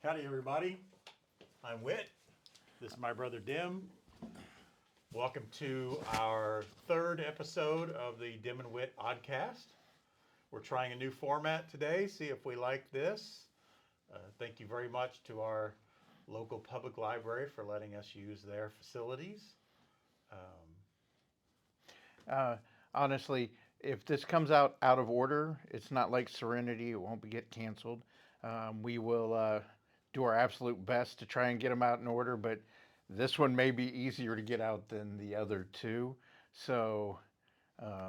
Howdy, everybody. I'm Whit. This is my brother Dim. Welcome to our third episode of the Dim and Whit Oddcast. We're trying a new format today, see if we like this. Thank you very much to our local public library for letting us use their facilities. Honestly, if this comes out of order, it's not like Serenity. It won't get canceled. We will do our absolute best to try and get them out in order, but this one may be easier to get out than the other two. So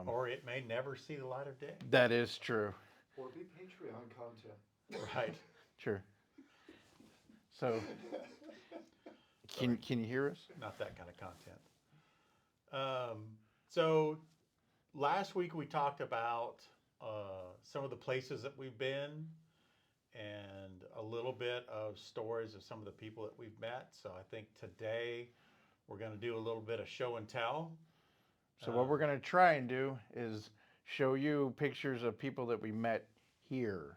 Or it may never see the light of day. that is true. Or be Patreon content. Right. Sure. So can you hear us? Not that kind of content. So last week we talked about some of the places that we've been and a little bit of stories of some of the people that we've met. So I think today we're going to do a little bit of show and tell. So what we're going to try and do is show you pictures of people that we met here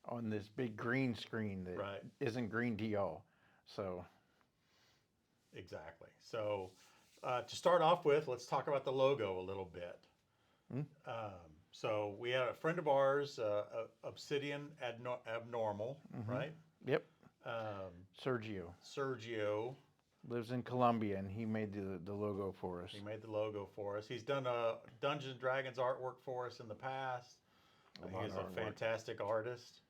on this big green screen that Right. isn't green to y'all. So Exactly. So to start off with, let's talk about the logo a little bit. So we had a friend of ours, Obsidian Abnormal, right? yep, Sergio Sergio. lives in Colombia and he made the logo for us. He made the logo for us. He's done Dungeons and Dragons artwork for us in the past. He's a fantastic artist.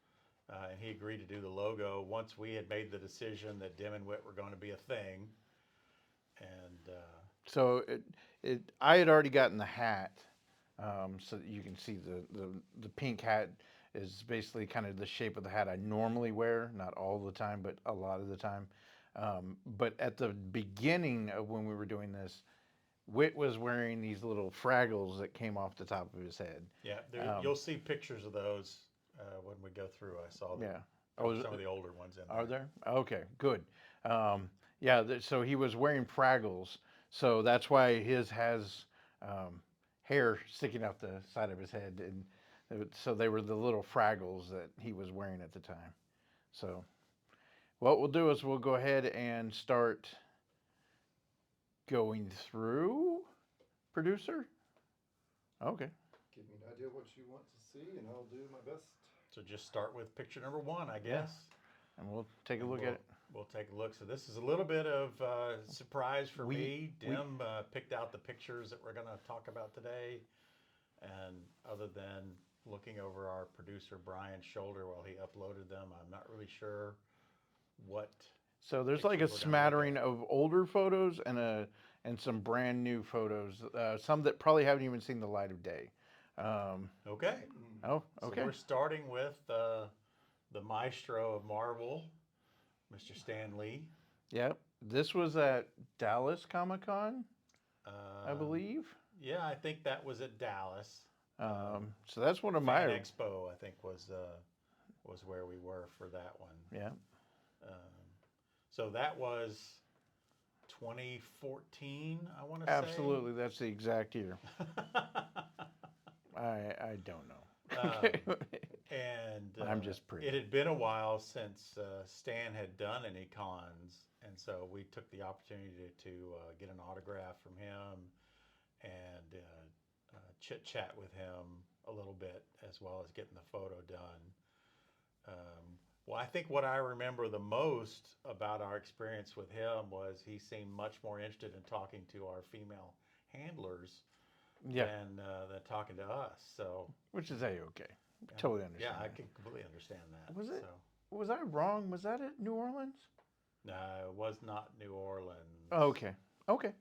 And he agreed to do the logo once we had made the decision that Dim and Wit were going to be a thing. And So I had already gotten the hat, so that you can see the pink hat is basically kind of the shape of the hat I normally wear, not all the time, but a lot of the time. But at the beginning of when we were doing this, Whit was wearing these little fraggles that came off the top of his head. yeah, you'll see pictures of those when we go through. I saw them. Yeah. Some of the older ones in there. Are there? Okay, good. So he was wearing fraggles, so that's why his has hair sticking out the side of his head, and so they were the little fraggles that he was wearing at the time. So what we'll do is we'll go ahead and start going through producer. Okay. Give me an idea what you want to see, and I'll do my best. So just start with picture number one, I guess. And we'll take a look at it. We'll take a look. So this is a little bit of surprise for me. Dim picked out the pictures that we're going to talk about today. And other than looking over our producer Brian's shoulder while he uploaded them, I'm not really sure what. So there's like a pictures we're gonna smattering of older photos and some brand new photos. Some that probably haven't even seen the light of day. Okay. Oh, So okay. we're starting with the maestro of Marvel, Mr. Stan Lee. Yep. This was at Dallas Comic Con, I believe. Yeah, I think that was at Dallas. So that's one of Fan my. Expo, I think, was where we were for that one. Yeah. So that was 2014, I want to say. Absolutely, that's the exact year. I don't know. And I'm just pretty. It had been a while since Stan had done any cons, and so we took the opportunity to get an autograph from him and chit chat with him a little bit, as well as getting the photo done. Well, I think what I remember the most about our experience with him was he seemed much more interested in talking to our female handlers Yeah. than talking to us. So Which is okay. Totally understand. yeah, I that. can completely understand that. Was it? So, Was I wrong? Was that at New Orleans? no, it was not New Orleans. Oh, okay. Okay.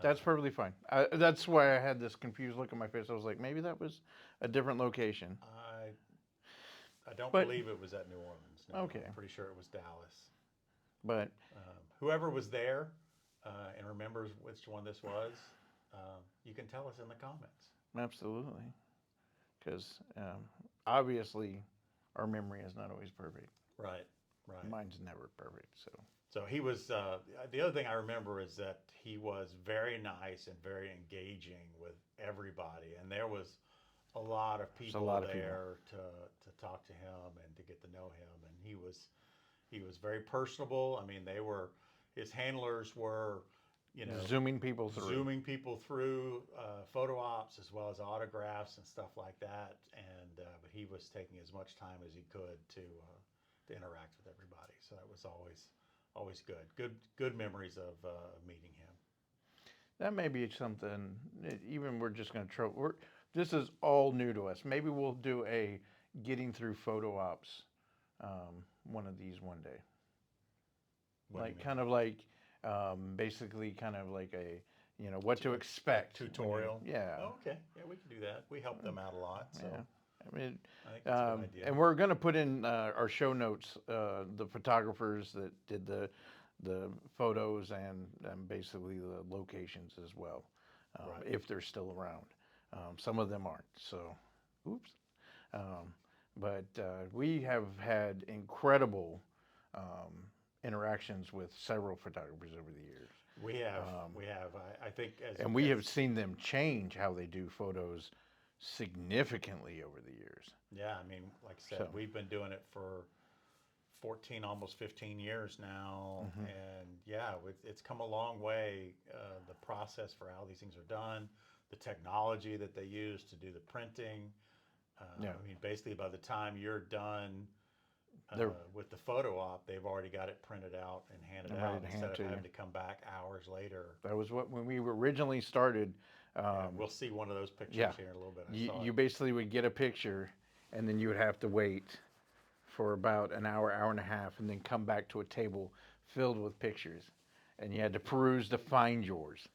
That's perfectly fine. That's why I had this confused look on my face. I was like, maybe that was a different location. I don't But- believe it was at New Orleans. No, Okay. I'm pretty sure it was Dallas. But Whoever was there and remembers which one this was, you can tell us in the comments. absolutely. Because obviously our memory is not always perfect. Right, right. Mine's never perfect. So he was, the other thing I remember is that he was very nice and very engaging with everybody. And there was a lot of people lot of there to talk to him and to get to know him. And he was He was very personable. I mean, his handlers were, you know, Zooming people through. zooming people through photo ops as well as autographs and stuff like that. And but he was taking as much time as he could to interact with everybody. So that was always good memories of meeting him. That may be something. Even we're just going to try. This is all new to us. Maybe we'll do a getting through photo ops one of these one day. What do you Like mean? kind of like basically kind of like a what to expect when you- Tutorial? Yeah. Oh, okay, yeah, we can do that. We help them out a lot, so Yeah. I mean, I think that's a good idea. and we're going to put in our show notes the photographers that did the photos and basically the locations as well, Right. if they're still around. Some of them aren't. So, oops. But we have had incredible interactions with several photographers over the years. We have. I think And we have seen them change how they do photos significantly over the years. Yeah, I mean, like I said, So- we've been doing it for 14, almost 15 years now, Mhm. and yeah, it's come a long way. The process for how these things are done, the technology that they use to do the printing. Yeah. I mean, basically, by the time you're done They're- with the photo op, they've already got it printed out and handed And ready out to hand instead of to you. having to come back hours later. That was when we originally started. And we'll see one of those pictures yeah. here in a little bit. I You, saw you it. basically would get a picture, and then you would have to wait for about an hour, hour and a half, and then come back to a table filled with pictures, and you had to peruse to find yours.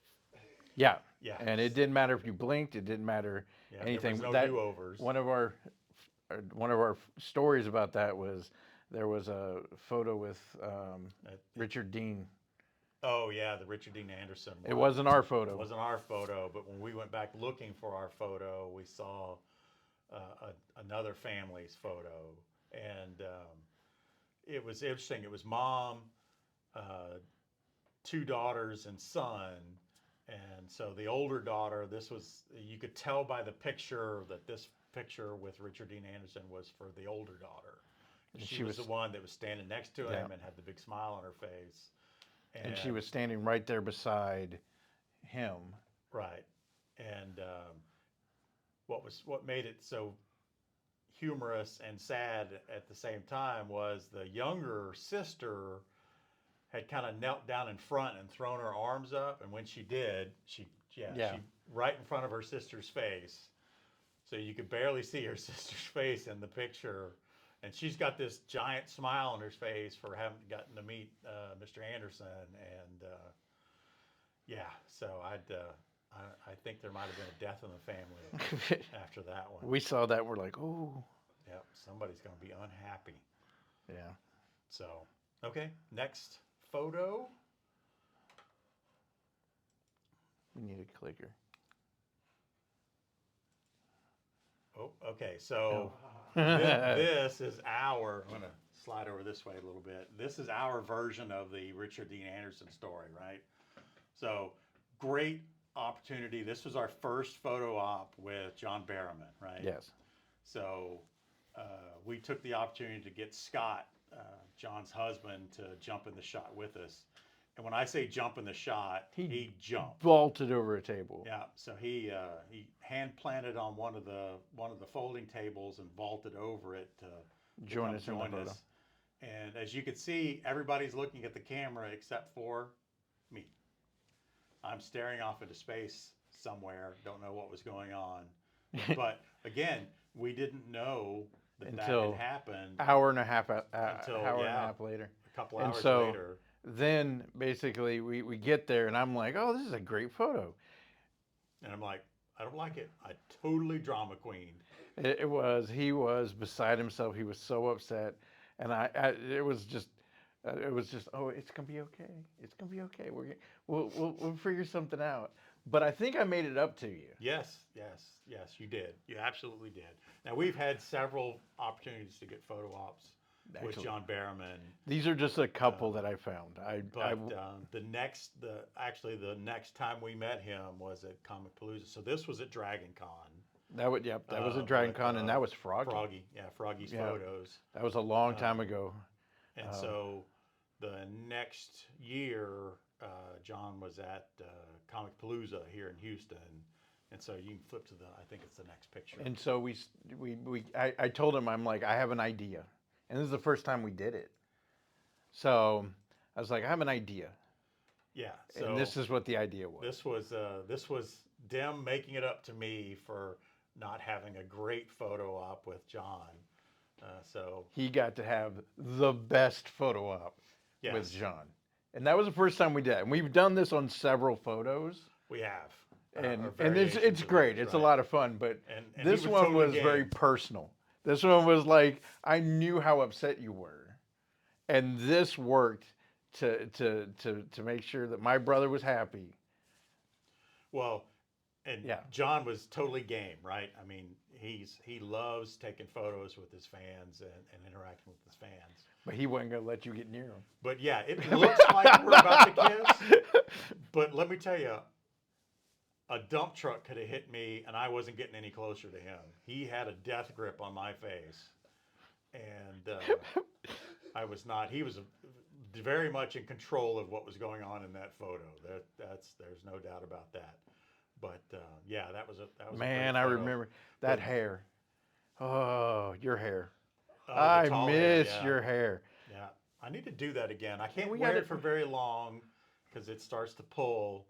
Yeah. Yeah. And it didn't matter if you blinked. It didn't matter Yeah, anything. There was no do-overs. One of our stories about that was there was a photo with Richard Dean. Oh yeah, the Richard Dean Anderson one. It wasn't our photo. It wasn't our photo, but when we went back looking for our photo, we saw another family's photo, and it was interesting. It was mom, 2 daughters, and son. And so the older daughter, you could tell by the picture that this picture with Richard Dean Anderson was for the older daughter. And She was the one that was standing next to him Yeah. and had the big smile on her face. And she was standing right there beside him. Right. And what made it so humorous and sad at the same time was the younger sister had kind of knelt down in front and thrown her arms up, and when she did, she right in front of her sister's face, so you could barely see her sister's face in the picture, and she's got this giant smile on her face for having gotten to meet Mr. Anderson, and so I think there might have been a death in the family after that one. We saw that. We're like, oh, Yep, somebody's going to be unhappy. yeah. So, okay, next photo. We need a clicker. Oh, okay, so Oh. this is I'm going to slide over this way a little bit. This is our version of the Richard Dean Anderson story, right? So, great opportunity. This was our first photo op with John Barrowman, right? Yes. So we took the opportunity to get Scott, John's husband, to jump in the shot with us. And when I say jump in the shot, he jumped. Vaulted over a table. Yeah. So he hand planted on one of the folding tables and vaulted over it to Join us in the photo. And as you can see, everybody's looking at the camera except for me. I'm staring off into space somewhere. Don't know what was going on. But again, we didn't know that Until had happened Hour and a half Until, hour and a yeah. half later. a couple and hours so- later. Then basically we get there and I'm like, oh, this is a great photo. And I'm like, I don't like it. I totally drama queened. He was beside himself. He was so upset. And it was just, oh, it's going to be okay. It's going to be okay. We'll figure something out. But I think I made it up to you. Yes, you did. You absolutely did. Now, we've had several opportunities to get photo ops with Actually. John Barrowman. These are just a couple that I found. But the next time we met him was at Comic Palooza. So this was at Dragon Con. that was a Dragon Con, and that was Froggy. Froggy's Yeah. photos. That was a long time ago. And so the next year, John was at Comic Palooza here in Houston. And so you can flip to I think it's the next picture. And so I told him, I'm like, I have an idea. And this is the first time we did it. So I was like, I have an idea. Yeah. So And this is what the idea was. this was them making it up to me for not having a great photo op with John. So He got to have the best photo op yes, with John. And that was the first time we did it. And we've done this on several photos. we have. And or it's variations of great. those, It's a right? lot of fun. But And he this one totally was game. very personal. This one was like, I knew how upset you were. And this worked to make sure that my brother was happy. Well, and Yeah. John was totally game, right? I mean, he loves taking photos with his fans and interacting with his fans. But he wasn't going to let you get near him. But yeah, it looks like we're about to kiss. But let me tell you, a dump truck could have hit me, and I wasn't getting any closer to him. He had a death grip on my face, and I was not. He was very much in control of what was going on in that photo. There's no doubt about that. But yeah, that was a Man, great I photo. remember that hair. Oh, your hair. Oh, the I tall hair, miss yeah. your hair. Yeah, I need to do that again. I can't we wear gotta- it for very long because it starts to pull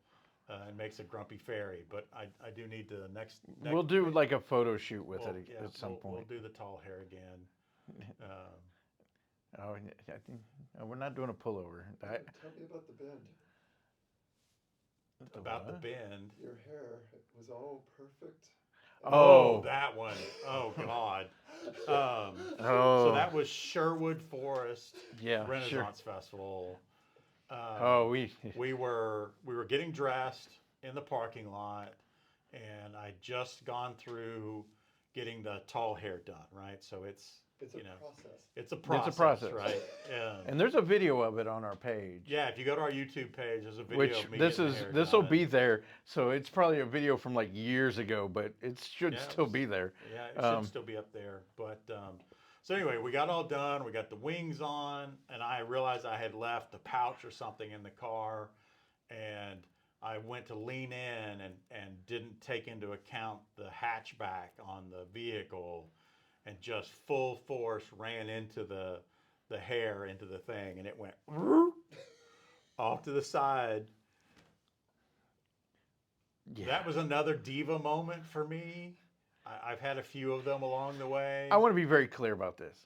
and makes a grumpy fairy. But I do need to next We'll do like a photo shoot with well, it yeah, at some we'll point. do the tall hair again. Oh, I think we're not doing a pullover. Tell me about the bend. About the what? bend. Your hair was all perfect. Oh. That one. Oh God. Oh. So that was Sherwood Forest Yeah, sure. Renaissance Festival. Oh, we were getting dressed in the parking lot, and I'd just gone through getting the tall hair done. Right, so it's It's a you know, process. it's a process, process. right? Yeah. and there's a video of it on our page. Yeah, if you go to our YouTube page, there's a video Which of me this getting is the hair this will done. be there, so it's probably a video from like years ago, but it should Yeah, it still was- be there. Yeah, it Um, should still be up there. But so anyway, we got all done. We got the wings on, and I realized I had left a pouch or something in the car, and I went to lean in and didn't take into account the hatchback on the vehicle, and just full force ran into the hair into the thing, and it went off to the side. Yeah. That was another diva moment for me. I've had a few of them along the way. I want to be very clear about this.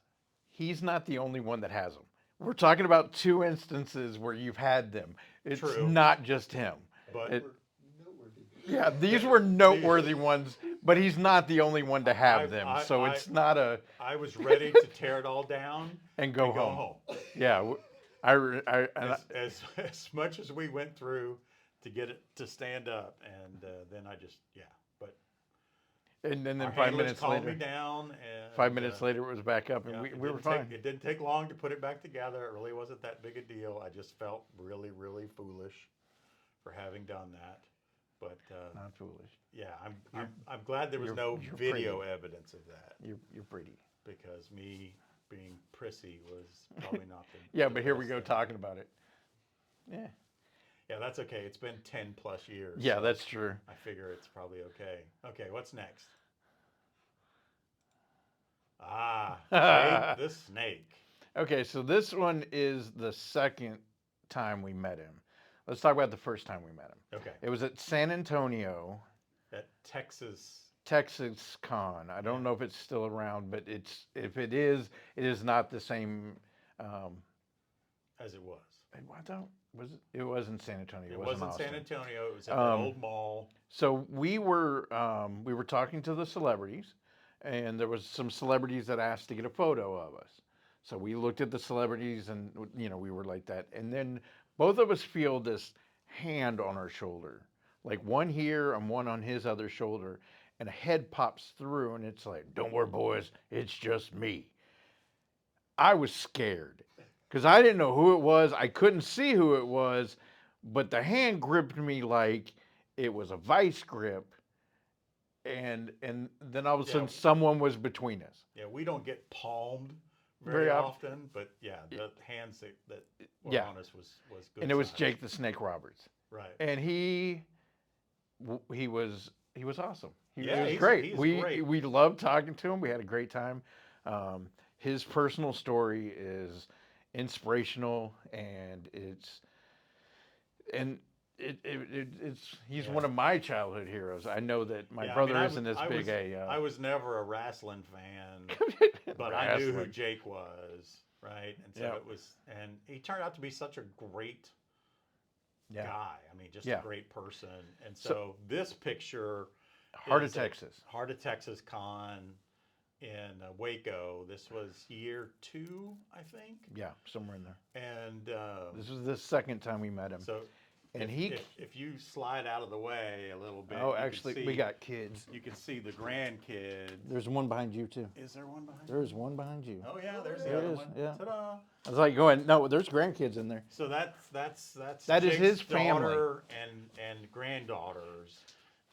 He's not the only one that has them. We're talking about two instances where you've had them. It's True. not just him. But It- We're noteworthy. Yeah, these were noteworthy ones, but he's not the only one to have them. So it's not a I was ready to tear it all down and go and go home. home. Yeah, and As much as we went through to get it to stand up, and then I just but then our 5 handlers minutes calmed later, me down, and 5 minutes later it was back up, and yeah, we it were didn't fine. It didn't take long to put it back together. It really wasn't that big a deal. I just felt really, really foolish for having done that. But Not foolish. yeah, I'm glad there was no you're video pretty. evidence of that, You're pretty. because me being prissy was probably not the Yeah, the but here we best go thing. talking about it. Yeah. Yeah, that's okay. It's been 10 plus years. Yeah, so that's true. I figure it's probably okay. Okay, what's next? Ah, see, this snake. Okay, so this one is the second time we met him. Let's talk about the first time we met him. Okay, It was at San Antonio, that Texas. Texas Con. I don't know if it's still around, but if it is not the same. As it was. I don't. It was in San Antonio. It wasn't wasn't San Austin. Antonio. It was at the old mall. So we were talking to the celebrities, and there was some celebrities that asked to get a photo of us. So we looked at the celebrities, and we were like that. And then both of us feel this hand on our shoulder, like one here and one on his other shoulder, and a head pops through, and it's like, "Don't worry, boys, it's just me." I was scared because I didn't know who it was. I couldn't see who it was, but the hand gripped me like it was a vice grip, and then all of a sudden Yeah. someone was between us. Yeah, we don't get palmed very op- often, but yeah, the hands that were Yeah. on us was good And it was size. Jake the Snake Roberts, Right. and he was awesome. He Yeah, was great. he's We great. we loved talking to him. We had a great time. Um, his personal story is inspirational, and and it's he's Yeah. one of my childhood heroes. I know that my Yeah, I brother mean, isn't as big I a was never a wrestling fan, but I knew who wrestling. Jake was, right? And so Yeah. it was, and he turned out to be such a great Yeah, guy. I mean, just a yeah. great person. And So so this picture Heart of is a Texas. Heart of Texas Con in Waco. This was year 2, I think. Yeah, somewhere in there. And This was the second time we met him, so and if you slide out of the way a little bit, oh, you can actually, see, we got kids. you can see the grandkids. There's one behind you too. Is there one behind you? There's one behind you. Oh yeah, there's the There it other is, one. yeah. Ta-da! I was like going, no, there's grandkids in there. So that's That is Jake's his family. daughter and granddaughters,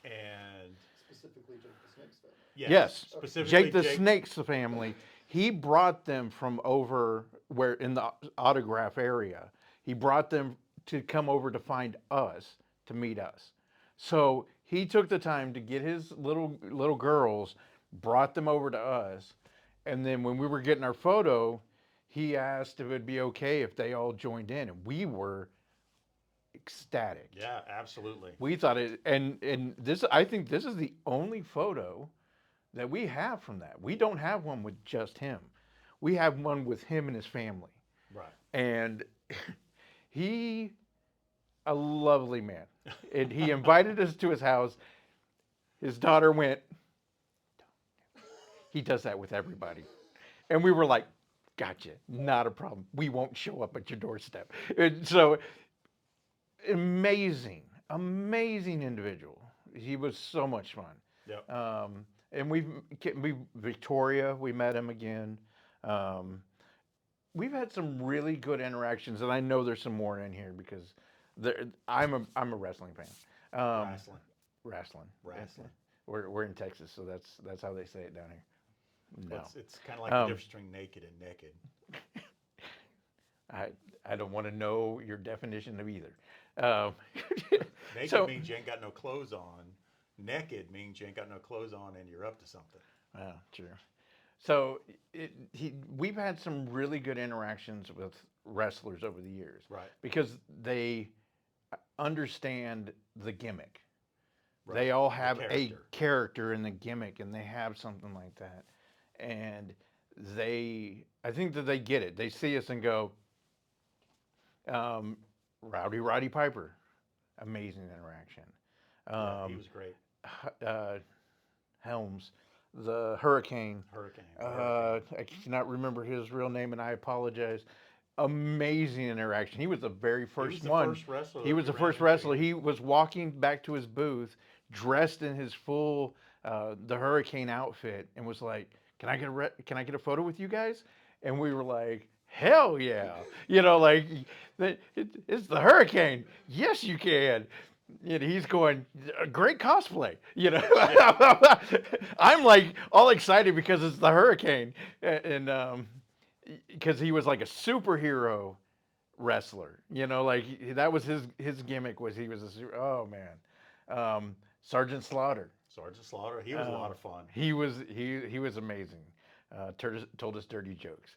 and Specifically Jake the Snake's family. Yes, specifically Jake the Snake's family. He brought them from over where in the autograph area. He brought them to come over to find us to meet us. So he took the time to get his little girls, brought them over to us, and then when we were getting our photo, he asked if it'd be okay if they all joined in, and we were ecstatic. Yeah, absolutely. We thought it, and this, I think this is the only photo that we have from that. We don't have one with just him. We have one with him and his family. Right. And he, a lovely man. And he invited us to his house. His daughter went, he does that with everybody. And we were like, gotcha, not a problem. We won't show up at your doorstep. And so, amazing, amazing individual. He was so much fun. Yep. And we Victoria, we met him again. We've had some really good interactions, and I know there's some more in here because I'm a wrestling fan. Wrestling. Wrestling. Wrestling. We're in Texas, so that's how they say it down here. No, It's kind of like the difference between naked and naked. I don't want to know your definition of either. Naked so, means you ain't got no clothes on. Naked means you ain't got no clothes on and you're up to something. true. So we've had some really good interactions with wrestlers over the years, Right. because they understand the gimmick. Right. They all The have a character. character in the gimmick, and they have something like that, and I think that they get it. They see us and go, Rowdy Roddy Piper, amazing interaction. Yeah, he was great. Helms, the Hurricane. Hurricane. I cannot remember his real name, and I apologize. Amazing interaction. He was the very first one. First wrestler He that was we the ran first into. wrestler. He was walking back to his booth, dressed in his full the Hurricane outfit, and was like, "Can I get a photo with you guys?" And we were like, "Hell yeah!" Like it's the Hurricane. Yes, you can. He's going, great cosplay. I'm like all excited because it's the Hurricane, and because he was like a superhero wrestler. Like that was his gimmick, was he was oh man, Sergeant Slaughter. Sergeant Slaughter. He was a lot of fun. He was amazing. Told us dirty jokes.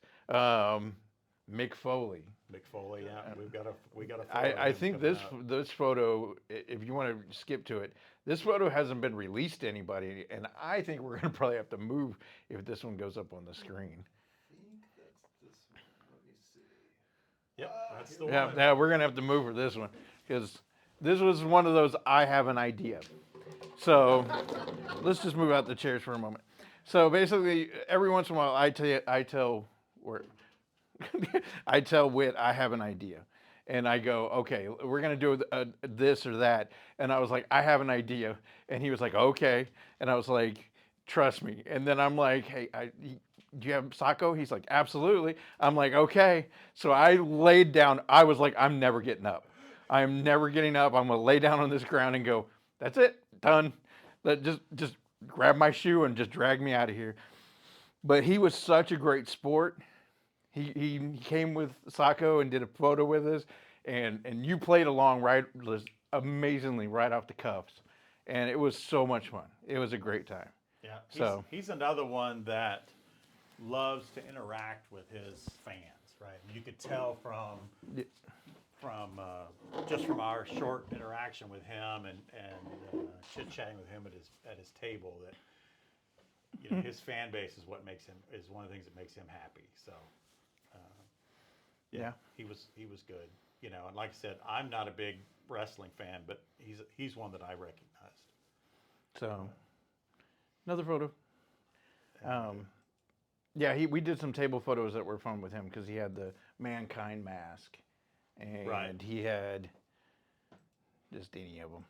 Mick Foley. Mick Foley. Yeah, we got a. Photo I of him think coming out. this photo, if you want to skip to it, this photo hasn't been released to anybody, and I think we're going to probably have to move if this one goes up on the screen. I think that's this one. Let me see. Yep, that's the Yeah, one. yeah, we're going to have to move for this one because this was one of those I have an idea. So let's just move out the chairs for a moment. So basically, every once in a while, I tell Whit I have an idea, and I go, okay, we're gonna do this or that, and I was like, I have an idea, and he was like, okay, and I was like, trust me, and then I'm like, hey, do you have Sacco? He's like, absolutely. I'm like, okay, so I laid down. I was like, I'm never getting up. I'm never getting up. I'm gonna lay down on this ground and go, that's it, done. Just grab my shoe and just drag me out of here. But he was such a great sport. He came with Sacco and did a photo with us, and you played along right just amazingly right off the cuffs, and it was so much fun. It was a great time. Yeah, So he's another one that loves to interact with his fans, right? You could tell y- from just from our short interaction with him and chit chatting with him at his table that his fan base is what makes him is one of the things that makes him happy. So yeah. he was good, and like I said, I'm not a big wrestling fan, but he's one that I recognized. So another photo. And, Yeah, we did some table photos that were fun with him because he had the mankind mask, and Right. he had just any of them.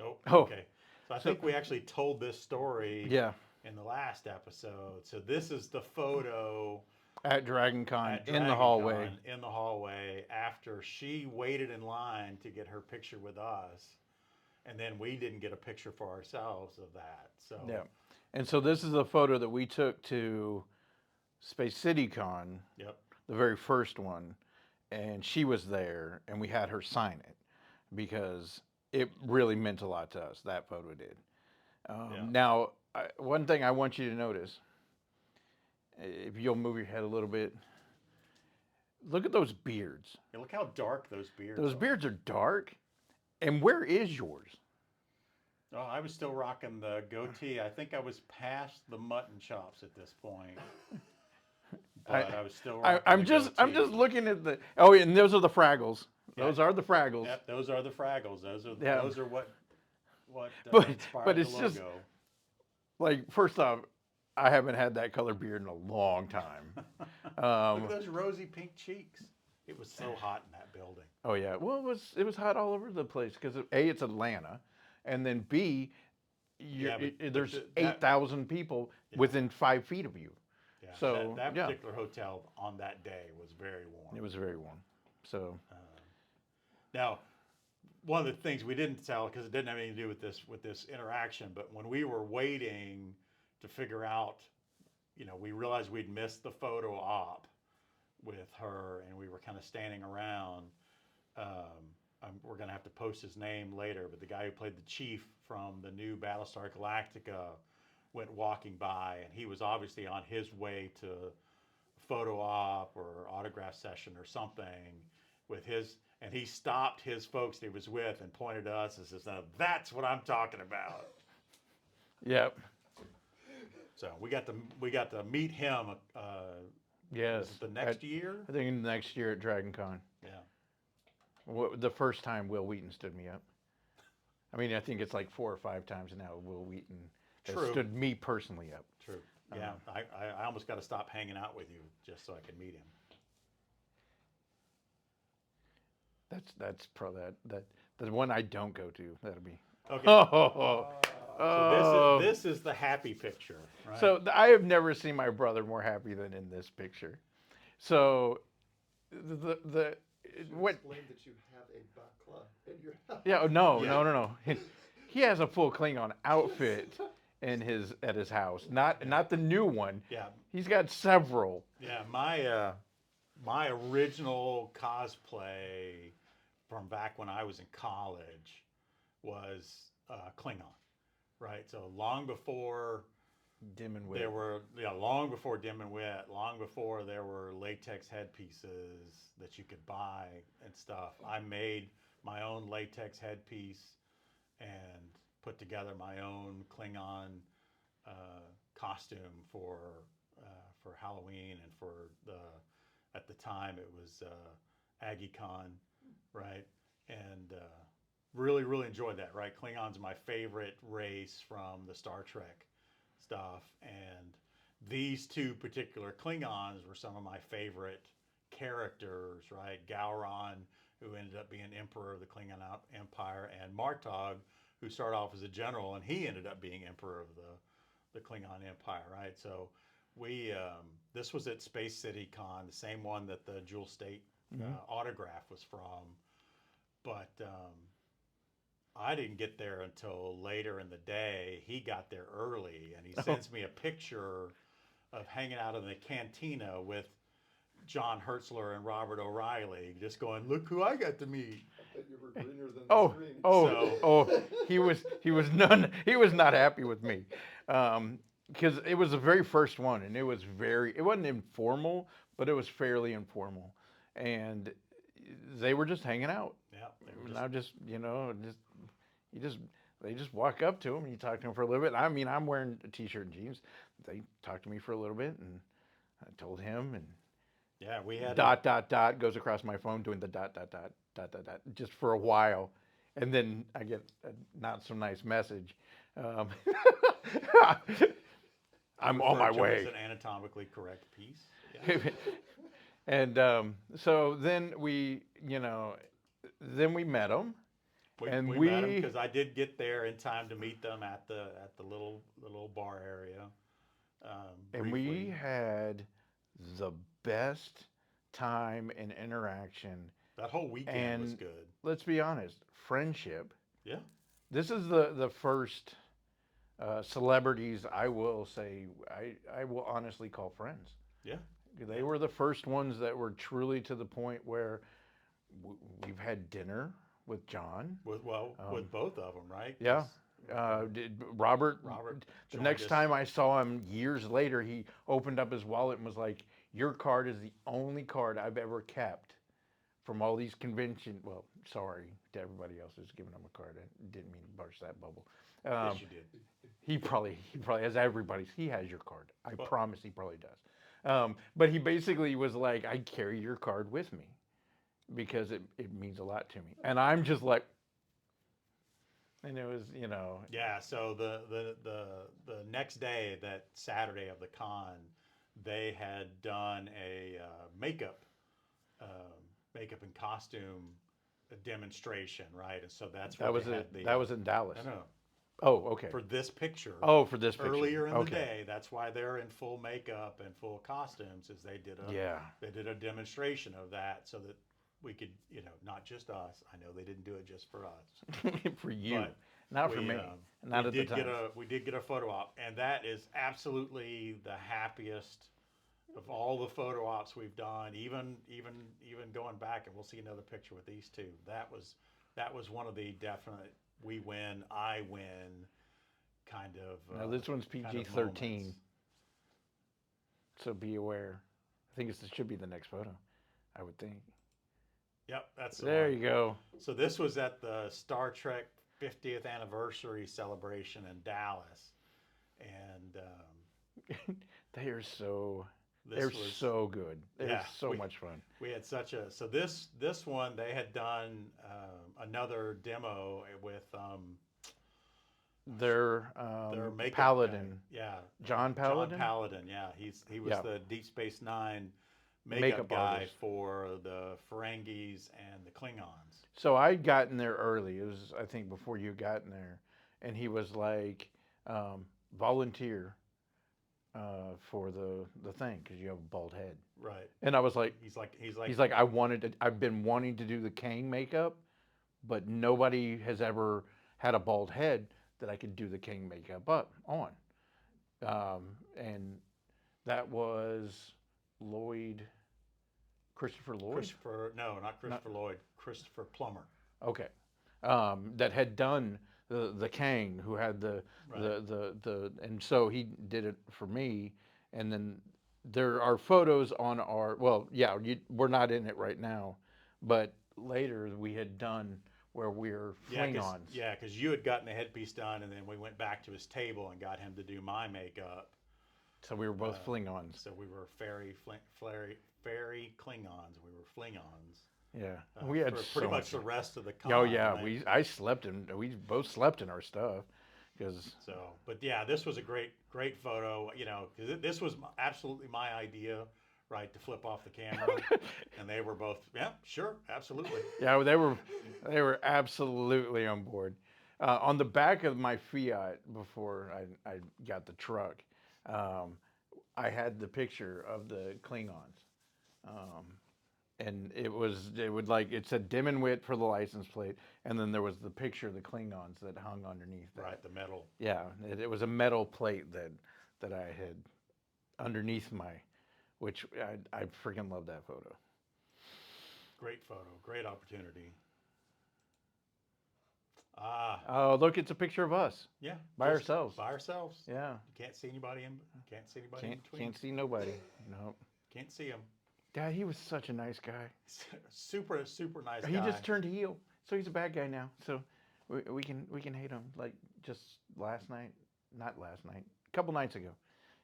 Nope. Oh. Okay. So I think we actually told this story Yeah, in the last episode. So this is the photo at Dragon Con at in the Dragon hallway. Con, in the hallway after she waited in line to get her picture with us, and then we didn't get a picture for ourselves of that. So Yeah, and so this is a photo that we took to Space City Con, yep. the very first one, and she was there, and we had her sign it because it really meant a lot to us. That photo did. Yeah. Now, one thing I want you to notice, if you'll move your head a little bit, look at those beards. And look how dark those beards Those are. beards are dark. And where is yours? Oh, I was still rocking the goatee. I think I was past the mutton chops at this point. But I was still rocking I'm the just goatee. looking at the. Oh, and those are the Fraggles. Those Yeah. are the Fraggles. Yep, those are the Fraggles. Those are Yeah. those are what But inspired it's the just logo. like, first off, I haven't had that color beard in a long time. Look at those rosy pink cheeks. It was so hot in that building. Oh yeah, well it was hot all over the place because A, it's Atlanta, and then B, Yeah, but there's that- 8,000 people within 5 feet of you. Yeah, So, that yeah. particular hotel on that day was very warm. It was very warm. So Now, one of the things we didn't tell because it didn't have anything to do with this interaction, but when we were waiting to figure out, we realized we'd missed the photo op with her, and we were kind of standing around. We're gonna have to post his name later, but the guy who played the chief from the new Battlestar Galactica went walking by, and he was obviously on his way to a photo op or autograph session or something with his, and he stopped his folks that he was with and pointed to us and says, "Now that's what I'm talking about." yep, So we got to meet him. yes. Was it the next year? I think next year at Dragon Con. Yeah. The first time Will Wheaton stood me up. I mean, I think it's like 4 or 5 times now Will Wheaton has True. stood me personally up. True. Yeah, I almost got to stop hanging out with you just so I could meet him. That's probably that the one I don't go to. That'll be. Okay. Oh, So this is the happy picture, right? So I have never seen my brother more happy than in this picture. So the what? Explain that you have a bakla in your house. Yeah, no, Yeah. no. He has a full Klingon outfit at his house. Not the new one. yeah, He's got several. yeah. My original cosplay from back when I was in college was Klingon, right? So long before Dim and wit. there were, long before Dim and Wit, long before there were latex headpieces that you could buy and stuff. I made my own latex headpiece and put together my own Klingon costume for Halloween and at the time it was AggieCon, right? And really, really enjoyed that, right? Klingon's my favorite race from the Star Trek stuff, and these two particular Klingons were some of my favorite characters, right? Gowron, who ended up being emperor of the Klingon Empire, and Martog, who started off as a general, and he ended up being emperor of the Klingon Empire, right? So we this was at Space City Con, the same one that the Jewel State autograph was from, but I didn't get there until later in the day. He got there early, and he sends me a picture of hanging out in the cantina with John Hertzler and Robert O'Reilly, just going, "Look who I got to meet." I bet you were greener than the Oh, screen. So- he was not happy with me, because it was the very first one, and it wasn't informal, but it was fairly informal, and they were just hanging out. Yeah, they were And just- I just, they just walk up to him and you talk to him for a little bit. I mean, I'm wearing a t-shirt and jeans. They talked to me for a little bit, and I told him, and yeah, we had dot dot dot goes across my phone doing the dot dot dot dot dot dot just for a while, and then I get a not so nice message. Um, I'm on my referred to way. as an anatomically correct piece. Yeah. And so then then we met him. And we met them because I did get there in time to meet them at the little bar area. And briefly. we had the best time and interaction. That whole weekend was and- good. Let's be honest, friendship. Yeah. This is the first celebrities I will say I will honestly call friends. Yeah. They were the first ones that were truly to the point where we've had dinner with John. With both of them, right? Yeah. 'Cause Robert. Robert The joined next us. time I saw him years later, he opened up his wallet and was like, "Your card is the only card I've ever kept from all these convention." Well, sorry to everybody else who's giving him a card. I didn't mean to burst that bubble. Yes, you did. He probably has everybody's. He has your card. I Well- promise he probably does. But he basically was like, "I carry your card with me because it means a lot to me." And I'm just like, and it was, Yeah. So the next day, that Saturday of the con, they had done a makeup and costume demonstration, right? And so that's where that was they it. had the, That was in Dallas. I know, Oh, okay. for this picture. Oh, for this picture. Earlier in Okay. the day, that's why they're in full makeup and full costumes, is they did a demonstration of that so that we could, not just us. I know they didn't do it just for us. For you, But not for we, me. we Not at the did time. we did get a photo op, and that is absolutely the happiest of all the photo ops we've done. Even going back, and we'll see another picture with these two. That was one of the definite we win, I win kind of. Now this one's kind of PG-13, moments. so be aware. I think this should be the next photo. I would think. Yep, that's the There one. you go. So this was at the Star Trek 50th anniversary celebration in Dallas, and They are so. this They're was so good. They're yeah, so much fun. we had such a so this one they had done another demo with Their their makeup Paladin, guy. Yeah, John Paladin. John Paladin. Yeah, he was Yeah. the Deep Space Nine makeup Makeup guy artist. for the Ferengis and the Klingons. So I'd gotten there early. It was, I think, before you got in there, and he was like, volunteer for the thing because you have a bald head. Right. And I was like, He's like I've been wanting to do the Kang makeup, but nobody has ever had a bald head that I could do the Kang makeup on. And that was Christopher Lloyd. Not Christopher Lloyd. Christopher Plummer. Okay. That had done the Kang, who had Right. and so he did it for me. And then there are photos on we're not in it right now, but later we had done where we're Klingons. Yeah, because you had gotten the headpiece done, and then we went back to his table and got him to do my makeup. So we were both Klingons. So we were fairy Klingons. We were Flingons. Yeah, we had for so pretty much much. the rest of the con. Oh yeah, right? I slept in. We both slept in our stuff because So, but yeah, this was a great photo. Because this was absolutely my idea, right, to flip off the camera, and they were both, yeah, sure, absolutely. yeah, they were absolutely on board. On the back of my Fiat before I got the truck, I had the picture of the Klingons, and it said Dimmenwit for the license plate, and then there was the picture of the Klingons that hung underneath that. Right, the metal. Yeah, it was a metal plate that I had underneath which I freaking love that photo. Great photo, great opportunity. Ah, Oh, look, it's a picture of us yeah. by just ourselves. By ourselves. Yeah, You can't see anybody in. Can't see anybody in between. can't see nobody. No, Can't see him. Dad, he was such a nice guy. Super, super nice He guy. just turned heel, so he's a bad guy now. So we can hate him. Like just last night, not last night, a couple nights ago.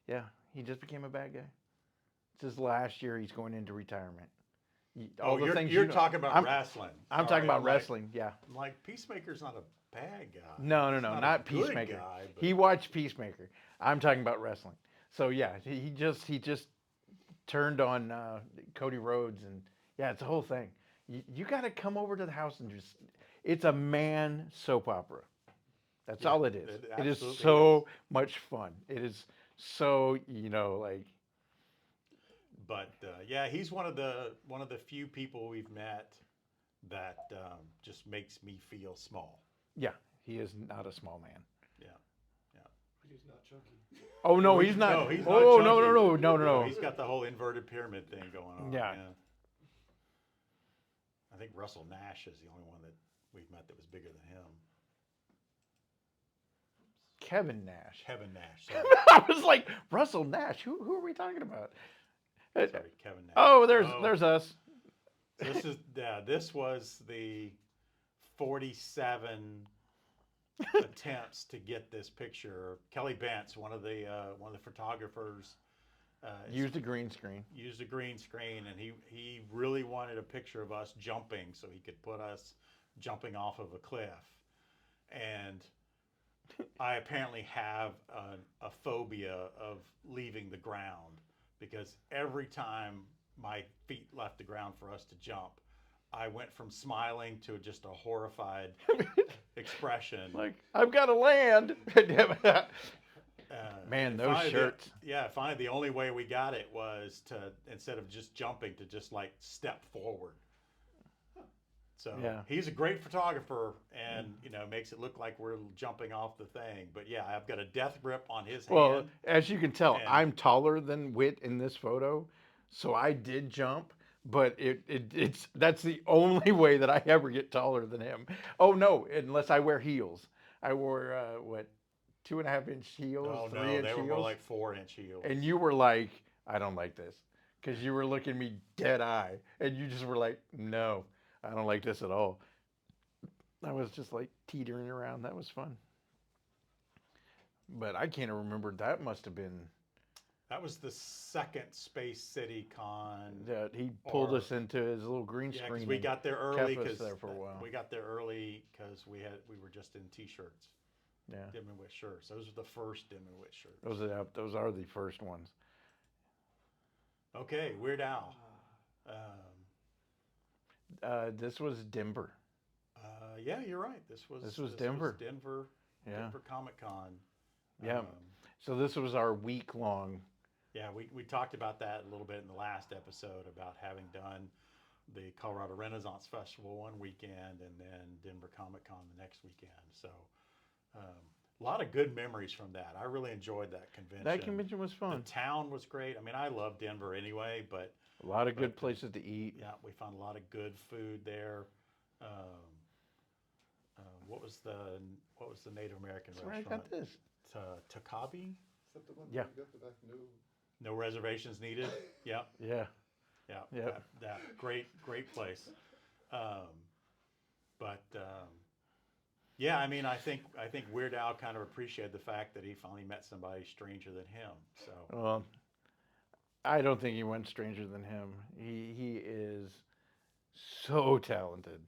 Yeah, he just became a bad guy. It's his last year. He's going into retirement. Oh, you're you know- talking about I'm- wrestling. I'm All talking right, about wrestling. Yeah. I'm like Peacemaker's not a bad guy. No, He's not a good Peacemaker. guy, but- He watched Peacemaker. I'm talking about wrestling. So yeah, he just turned on Cody Rhodes, and yeah, it's a whole thing. You got to come over to the house and just. It's a man soap opera. That's Yeah, all it is. it It is absolutely so much fun. It is so like. But yeah, he's one of the few people we've met that just makes me feel small. Yeah, he is not a small man. Yeah. He's not chunky. Oh no, Well, he's not. No, he's not oh chunky. no. He's got the whole inverted pyramid thing going on. Yeah. I think Russell Nash is the only one that we've met that was bigger than him. Kevin Nash. Kevin Nash. Sorry, I was like, Russell Nash. Who are we talking about? sorry, Kevin Nash. Oh, there's us. This was the 47 attempts to get this picture. Kelly Bentz, one of the photographers, Used a green screen. used a green screen, and he really wanted a picture of us jumping so he could put us jumping off of a cliff. And I apparently have a phobia of leaving the ground, because every time my feet left the ground for us to jump, I went from smiling to just a horrified expression. Like, I've got to land. Man, and those finally shirts. Finally, the only way we got it was to, instead of just jumping, to just like step forward. So Yeah. he's a great photographer, and makes it look like we're jumping off the thing. But yeah, I've got a death grip on his Well, hand. as you can tell, And- I'm taller than Whit in this photo, so I did jump. But that's the only way that I ever get taller than him. Oh no, unless I wear heels. I wore 2.5-inch heels, Oh 3 no, inch they were heels, more like 4-inch heels. and you were like, I don't like this, because you were looking me dead eye, and you just were like, no, I don't like this at all. I was just like teetering around. That was fun. But I can't remember. That must have been That was the second Space City Con. that he pulled Or- us into his little green Yeah, screen. because we and got there early. kept us Because there for a while. we got there early because we were just in t-shirts, Yeah, dim and wit shirts. Those were the first dim and wit shirts. those are the first ones. Okay, Weird Al. This was Denver. Yeah, you're right. This was Denver. Denver Yeah. Comic Con. Yeah. So this was our week long. Yeah, we talked about that a little bit in the last episode about having done the Colorado Renaissance Festival one weekend and then Denver Comic Con the next weekend. So a lot of good memories from that. I really enjoyed that convention. That convention was The fun. town was great. I mean, I love Denver anyway, but A lot of good but- places to eat. yeah, we found a lot of good food there. What was the Native American That's where I restaurant? got this. Takabi? Is that the one Yeah. that you got the back no? No reservations needed. Yep. Yeah. Yeah, Yep. that great place. Yeah, I mean, I think Weird Al kind of appreciated the fact that he finally met somebody stranger than him. So Well, I don't think he went stranger than him. He is so talented.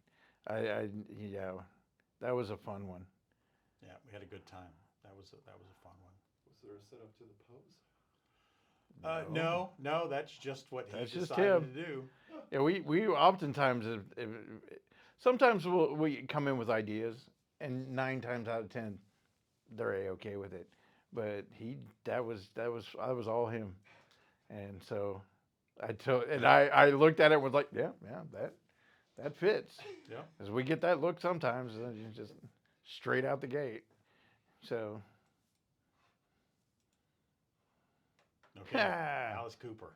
Yeah, that was a fun one. yeah, we had a good time. That was a fun one. Was there a setup to the pose? No, that's just what he That's just decided him. to do. Yeah, we oftentimes sometimes we come in with ideas, and 9 times out of 10, they're okay with it. But that was all him, and so I looked at it and was like, yeah, that fits. Yeah. Because we get that look sometimes, just straight out the gate. So Okay. Alice Cooper.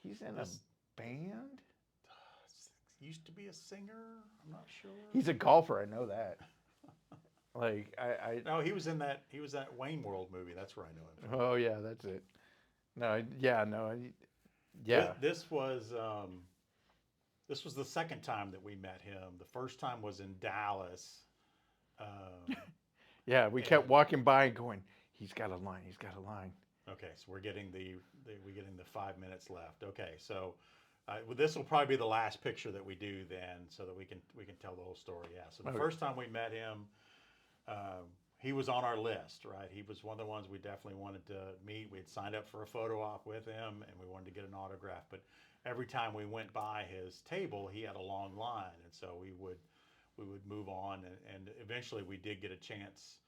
He's in This- a band. Used to be a singer. I'm not sure. He's a golfer. I know that. Like No, he was in that. He was that Wayne World movie. That's where I know him from. oh yeah, that's it. No, yeah, no, yeah. This was the second time that we met him. The first time was in Dallas. Yeah, we kept And- walking by and going, he's got a line, he's got a line. Okay, so we're getting the 5 minutes left. Okay, so this will probably be the last picture that we do then, so that we can tell the whole story. Yeah. So the Okay. first time we met him, he was on our list, right? He was one of the ones we definitely wanted to meet. We had signed up for a photo op with him, and we wanted to get an autograph. But every time we went by his table, he had a long line, and so we would move on, and eventually we did get a chance.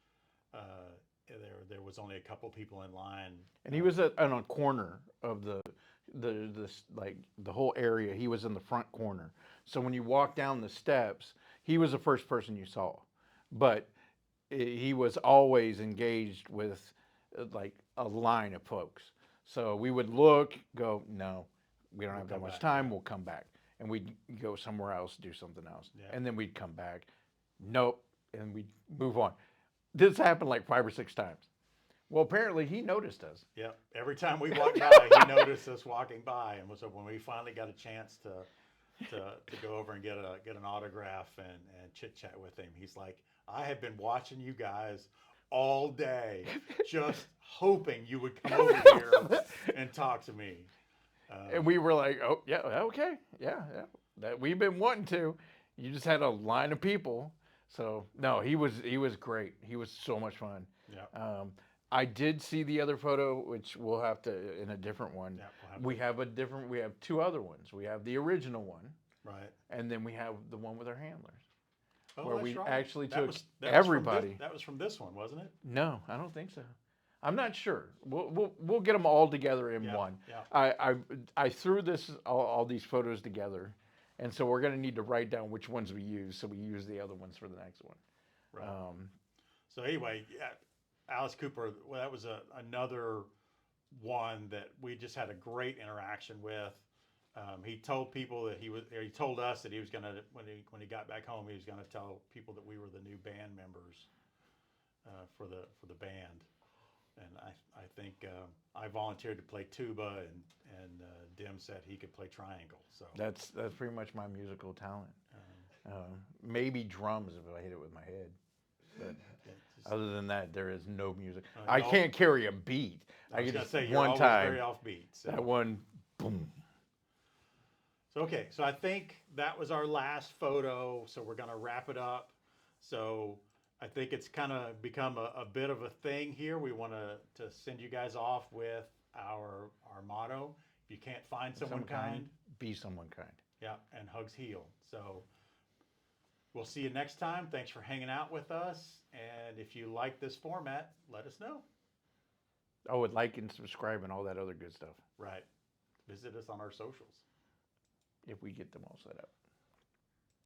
There was only a couple people in line. And he was on a corner of this like the whole area. He was in the front corner. So when you walk down the steps, he was the first person you saw. But he was always engaged with like a line of folks. So we would look, go, no, we don't We'll have that come much back, time. yeah. We'll come back, and we'd go somewhere else, do something else, Yeah. and then we'd come back. Nope, and we'd move on. This happened like 5 or 6 times. Well, apparently he noticed us. Yep. Every time we walked by, he noticed us walking by, and so when we finally got a chance to go over and get an autograph and chit chat with him, he's like, "I have been watching you guys all day, just hoping you would come over here and talk to me." And we were like, oh, yeah, okay. Yeah. That we've been wanting to. You just had a line of people. So, no, he was great. He was so much fun. Yeah. I did see the other photo, which we'll have to, in a different one. Yeah, We have 2 other ones. We have the original one, Right. and then we have the one with our handlers. Oh, Where that's we right. actually That took was from this- everybody. that was from this one, wasn't it? No, I don't think so. I'm not sure. We'll get them all together in Yeah, one. yeah. I threw all these photos together, and so we're gonna need to write down which ones we use, so we use the other ones for the next one. Right. So anyway, yeah, Alice Cooper. Well, that was another one that we just had a great interaction with. He told people that he told us that he was gonna when he got back home, he was gonna tell people that we were the new band members for the band. And I think I volunteered to play tuba, and Dim said he could play triangle. So That's pretty much my musical talent. Maybe drums if I hit it with my head. But other than that, there is no music. I y'all- can't carry a beat. I was get gonna just say you're one always time. very offbeat. So. That one, boom. So okay, so I think that was our last photo. So we're gonna wrap it up. So I think it's kind of become a bit of a thing here. We want to send you guys off with our motto: if you can't find someone kind, Be someone kind. yeah, and hugs heal. So we'll see you next time. Thanks for hanging out with us. And if you like this format, let us know. Oh, and like and subscribe and all that other good stuff Right. Visit us on our socials. if we get them all set up.